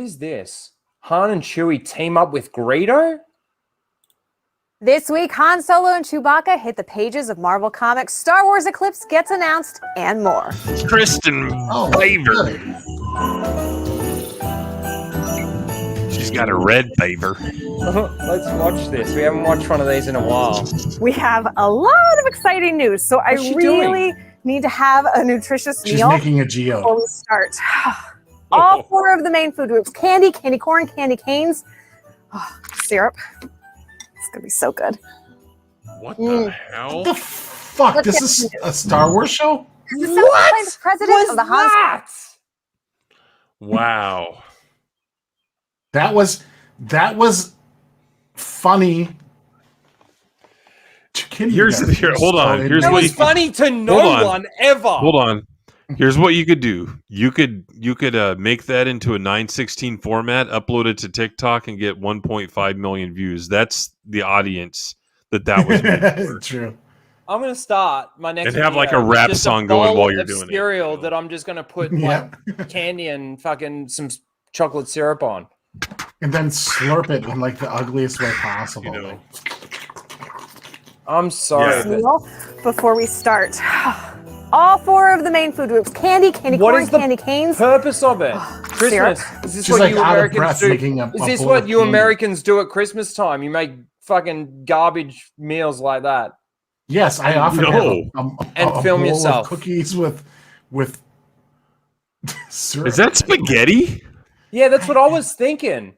What is this? Han and Chewie team up with Greedo? This week, Han Solo and Chewbacca hit the pages of Marvel Comics, Star Wars Eclipse gets announced, and more. Kristen Favor. She's got a red favor. Let's watch this. We haven't watched one of these in a while. We have a lot of exciting news, so I really need to have a nutritious meal. She's making a Geo. Before we start. All 4 of the main food groups: candy, candy corn, candy canes, syrup. It's going to be so good. What the hell? What the fuck? This is a Star Wars show? What? President of the Han. Wow. That was funny. Hold on. Here's It what was funny to no one ever. Hold on. Here's what you could do. You could make that into a 9:16 format, upload it to TikTok, and get 1.5 million views. That's the audience that was made for. True. I'm gonna start my next. And have like a rap song going while you're doing cereal it. that I'm just gonna put like candy and fucking some chocolate syrup on, and then slurp it in like the ugliest way possible. You know. I'm sorry. Before we start, all 4 of the main food groups: candy, candy corn, candy canes. Purpose of it? Christmas. Is this what you Americans do? Is this what you Americans do at Christmas time? You make fucking garbage meals like that. Yes, I often and film yourself cookies with syrup. Is that spaghetti? Yeah, that's what I was thinking.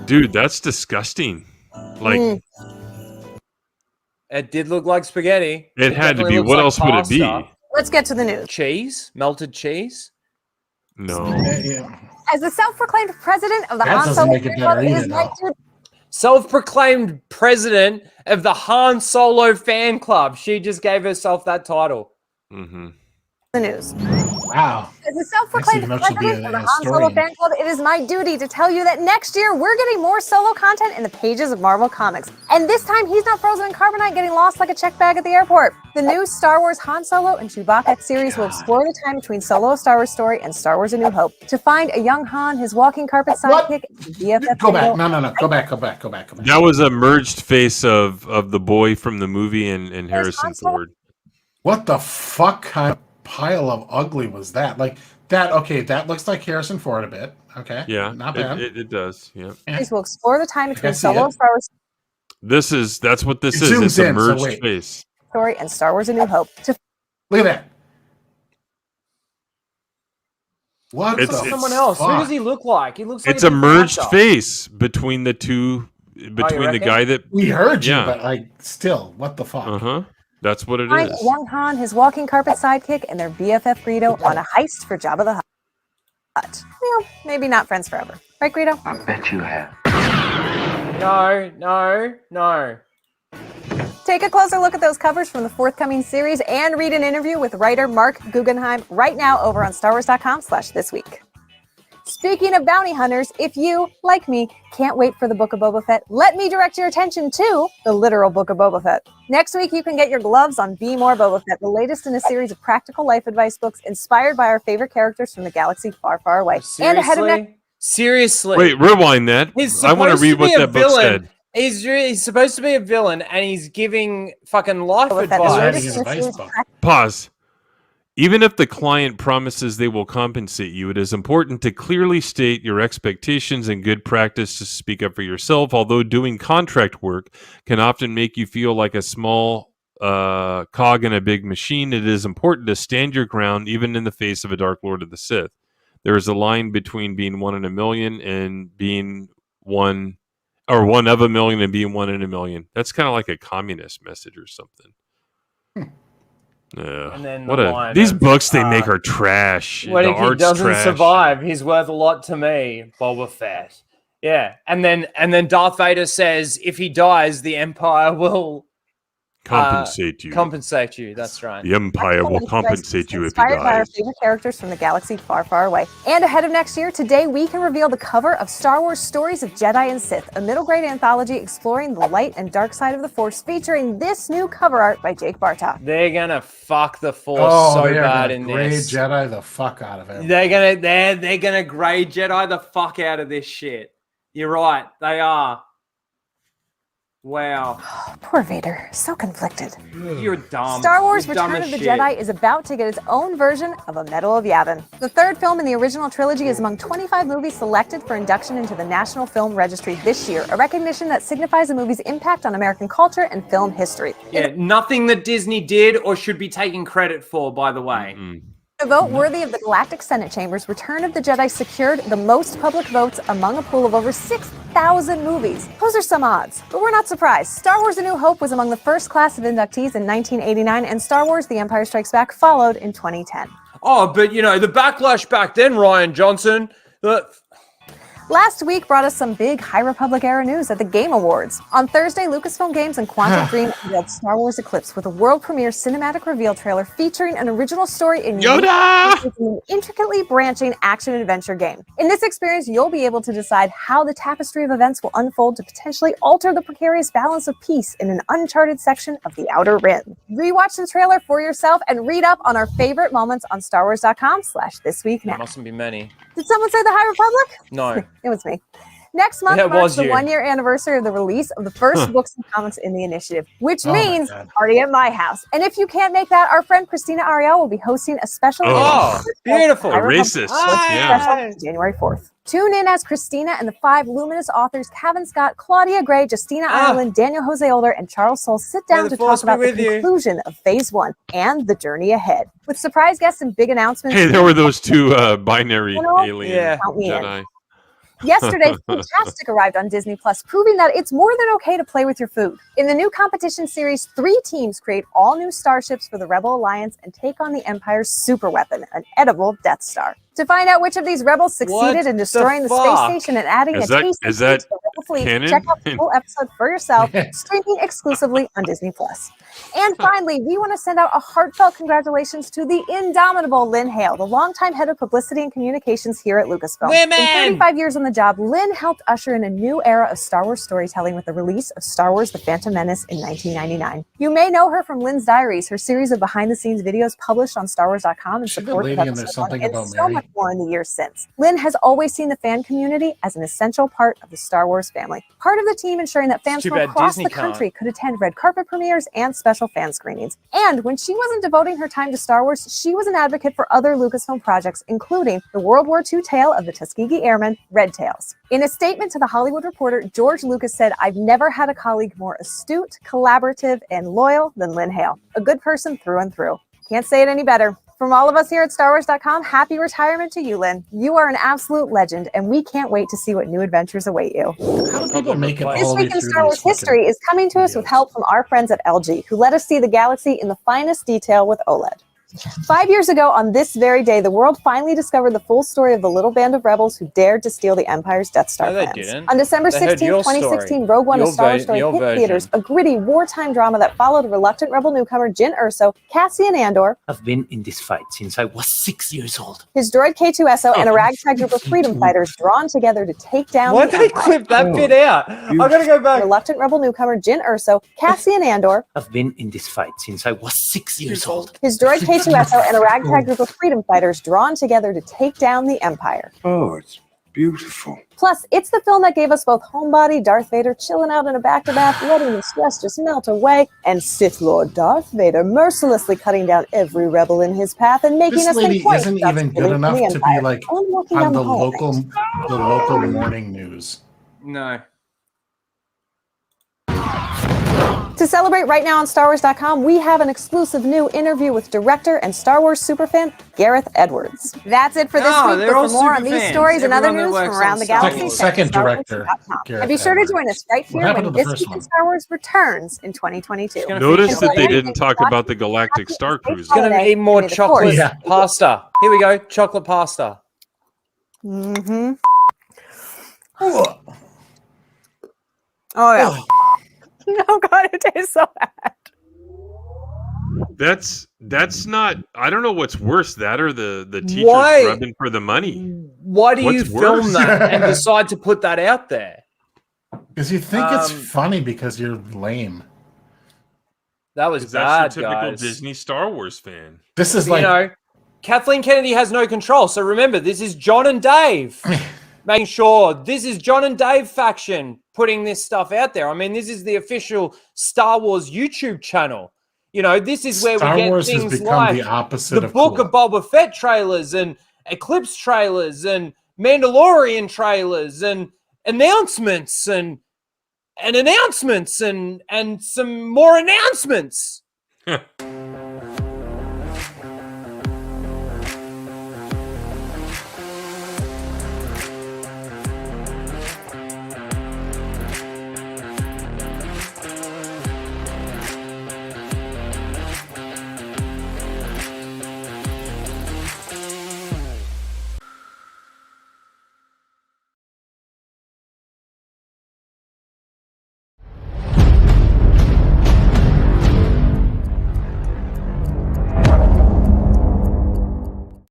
Dude, that's disgusting. Like it did look like spaghetti. It had to be. What else would it be? Let's get to the news. Cheese? Melted cheese? No. As the self-proclaimed president of the Han Solo self-proclaimed president of the Han Solo fan club. She just gave herself that title. Mm-hmm. The news. Wow. As a self-proclaimed president of the Han Solo fan club, it is my duty to tell you that next year we're getting more Solo content in the pages of Marvel Comics. And this time he's not frozen in carbonite getting lost like a check bag at the airport. The new Star Wars Han Solo and Chewbacca series will explore the time between Solo: A Star Wars Story and Star Wars: A New Hope to find a young Han, his walking carpet sidekick, and BFF. Go back. No. Go back. That was a merged face of the boy from the movie and Harrison Ford. What the fuck kind of pile of ugly was that? Like that? Okay, that looks like Harrison Ford a bit. Okay, yeah, not bad. It does. Yeah. We'll explore the time between Solo and Star Wars. That's what this is. It's a merged face. Story and Star Wars: A New Hope. Look at that. What? It's someone else. Who does he look like? He looks like it's a merged face between the two. Between the guy that we heard you, but like still, what the fuck? That's what it Find is. young Han, his walking carpet sidekick, and their BFF Greedo on a heist for Jabba the Hutt. Well, maybe not friends forever. Right, Greedo? I bet you have. No. Take a closer look at those covers from the forthcoming series and read an interview with writer Mark Guggenheim right now over on StarWars.com/thisweek. Speaking of bounty hunters, if you, like me, can't wait for the Book of Boba Fett, let me direct your attention to the literal Book of Boba Fett. Next week, you can get your gloves on Be More Boba Fett, the latest in a series of practical life advice books inspired by our favorite characters from the galaxy far, far away. And ahead of Seriously. Wait, rewind that. I want to read what that book said. He's supposed to be a villain, and he's giving fucking life advice. Pause. Even if the client promises they will compensate you, it is important to clearly state your expectations and good practice to speak up for yourself. Although doing contract work can often make you feel like a small cog in a big machine, it is important to stand your ground even in the face of a Dark Lord of the Sith. There is a line between being 1 in a million and being one of a million and being 1 in a million. That's kind of like a communist message or something. And then these books they make are trash. What if he doesn't survive? He's worth a lot to me, Boba Fett. Yeah, and then Darth Vader says if he dies, the Empire will Compensate you. Compensate you. That's right. The Empire will compensate you if you Inspired by die. our favorite characters from the galaxy far, far away. And ahead of next year, today we can reveal the cover of Star Wars Stories of Jedi and Sith, a middle-grade anthology exploring the light and dark side of the Force, featuring this new cover art by Jake Bartok. They're gonna fuck the Force so bad in this. Jedi the fuck out of it. They're gonna grey Jedi the fuck out of this shit. You're right. They are. Wow. Poor Vader, so conflicted. You're dumb. Star Wars You're dumb Return as of the shit. Jedi is about to get its own version of a Medal of Yavin. The third film in the original trilogy is among 25 movies selected for induction into the National Film Registry this year, a recognition that signifies the movie's impact on American culture and film history. Yeah, nothing that Disney did or should be taken credit for, by the way. A vote worthy of the Galactic Senate Chambers, Return of the Jedi secured the most public votes among a pool of over 6,000 movies. Those are some odds, but we're not surprised. Star Wars A New Hope was among the first class of inductees in 1989, and Star Wars The Empire Strikes Back followed in 2010. Oh, but you know, the backlash back then, Ryan Johnson. Last week brought us some big High Republic era news at the Game Awards. On Thursday, Lucasfilm Games and Quantic Dream unveiled Star Wars Eclipse with a world premiere cinematic reveal trailer featuring an original story in Yoda! an intricately branching action-adventure game. In this experience, you'll be able to decide how the tapestry of events will unfold to potentially alter the precarious balance of peace in an uncharted section of the Outer Rim. Rewatch the trailer for yourself and read up on our favorite moments on StarWars.com/thisweeknow. There mustn't be many. Did someone say the High Republic? No. It was me. Next month marks the 1-year anniversary of the release of the first books and comics in the initiative, which means party at my house. And if you can't make that, our friend Christina Ariel will be hosting a special beautiful. A racist. Yeah. January 4th. Tune in as Christina and the 5 luminous authors Kevin Scott, Claudia Gray, Justina Ireland, Daniel Jose Older, and Charles Soule sit down to talk about the conclusion of Phase 1 and the journey ahead. With surprise guests and big announcements. Hey, there were those 2 binary alien Jedi. Yesterday, Fantastic arrived on Disney Plus, proving that it's more than okay to play with your food. In the new competition series, 3 teams create all new starships for the Rebel Alliance and take on the Empire's superweapon, an edible Death Star. To find out which of these rebels succeeded in destroying the space station and adding a taste of the Rebel fleet, check out the full episode for yourself, streaming exclusively on Disney Plus. And finally, we want to send out a heartfelt congratulations to the indomitable Lynn Hale, the longtime head of publicity and communications here at Lucasfilm. In 35 years on the job, Lynn helped usher in a new era of Star Wars storytelling with the release of Star Wars The Phantom Menace in 1999. You may know her from Lynn's Diaries, her series of behind-the-scenes videos published on StarWars.com and supported so much more in the years since. Lynn has always seen the fan community as an essential part of the Star Wars family. Part of the team ensuring that fans from across the country could attend red carpet premieres and special fan screenings. And when she wasn't devoting her time to Star Wars, she was an advocate for other Lucasfilm projects, including the World War II tale of the Tuskegee Airmen, Red Tails. In a statement to The Hollywood Reporter, George Lucas said, "I've never had a colleague more astute, collaborative, and loyal than Lynn Hale. A good person through and through." Can't say it any better. From all of us here at StarWars.com, happy retirement to you, Lynn. You are an absolute legend, and we can't wait to see what new adventures await you. How do people make it all This the way week in through Star Wars history is coming to us with help from our friends at LG, who let us see the galaxy in the finest detail with OLED. 5 years ago, on this very day, the world finally discovered the full story of the little band of rebels who dared to steal the Empire's Death Star plans. On December 16, 2016, Rogue One, a Star Wars story, hit theaters, a gritty wartime drama that followed a reluctant rebel newcomer, Jyn Erso, Cassian Andor. I've been in this fight since I was 6 years old. His droid K2SO and a ragtag group of freedom fighters drawn together to take down Why did they clip that bit out? I gotta go back. Reluctant rebel newcomer, Jyn Erso, Cassian Andor. I've been in this fight since I was 6 years old. His droid K2SO and a ragtag group of freedom fighters drawn together to take down the Empire. Oh, it's beautiful. Plus, it's the film that gave us both Homebody Darth Vader chilling out in a back-to-back, letting the stress just melt away, and Sith Lord Darth Vader mercilessly cutting down every rebel in his path and making us think this lady isn't even good enough to be like on the local morning news. No. To celebrate right now on StarWars.com, we have an exclusive new interview with director and Star Wars superfan Gareth Edwards. That's it for this week. But for more on these stories and other news from around the galaxy, second director. And be sure to join us right here when This Week in Star Wars returns in 2022. Notice that they didn't talk about the Galactic Star Cruiser. Gonna eat more chocolate pasta. Here we go, chocolate pasta. Mm-hmm. Oh yeah. Oh god, it tastes so bad. That's not. I don't know what's worse, that or the teachers Why? grubbing for the money. Why do you What's film worse? that and decide to put that out there? Because you think it's funny because you're lame. That was 'Cause bad, that's your typical guys. Disney Star Wars fan. This is You like know, Kathleen Kennedy has no control. So remember, this is John and Dave making sure this is John and Dave faction putting this stuff out there. I mean, this is the official Star Wars YouTube channel. You know, this is where Star we get Wars has things become like the opposite the of Book cool. of Boba Fett trailers and Eclipse trailers and Mandalorian trailers and announcements and announcements and some more announcements.